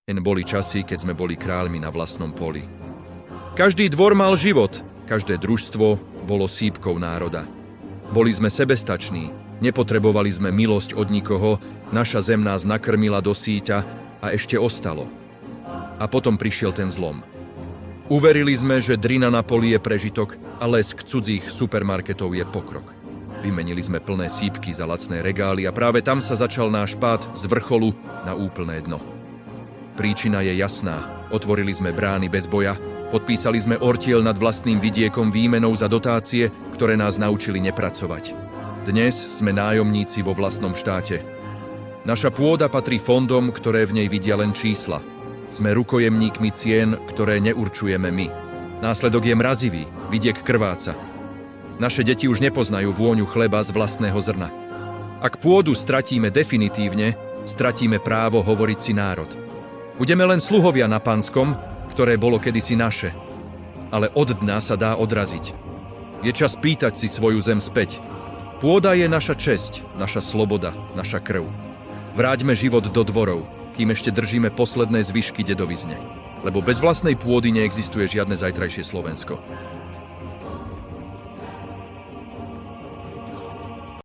Boli časy, keď sme boli kráľmi na vlastnom poli. Každý dvor mal život, každé družstvo bolo sýpkou národa. Boli sme sebestační, nepotrebovali sme milosť od nikoho, naša zem nás nakrmila do síťa a ešte ostalo. A potom prišiel ten zlom. Uverili sme, že drina na poli je prežitok a lesk cudzích supermarketov je pokrok. Vymenili sme plné sýpky za lacné regály a práve tam sa začal náš pád z vrcholu na úplné dno. Príčina je jasná. Otvorili sme brány bez boja, podpísali sme ortiel nad vlastným vidiekom výmenou za dotácie, ktoré nás naučili nepracovať. Dnes sme nájomníci vo vlastnom štáte. Naša pôda patrí fondom, ktoré v nej vidia len čísla. Sme rukojemníkmi cien, ktoré neurčujeme my. Následok je mrazivý, vidiek krváca. Naše deti už nepoznajú vôňu chleba z vlastného zrna. Ak pôdu stratíme definitívne, stratíme právo hovoriť si národ. Budeme len sluhovia na Panskom, ktoré bolo kedysi naše. Ale od dna sa dá odraziť. Je čas pýtať si svoju zem späť. Pôda je naša česť, naša sloboda, naša krv. Vráťme život do dvorov, kým ešte držíme posledné zvyšky dedovizne. Lebo bez vlastnej pôdy neexistuje žiadne zajtrajšie Slovensko.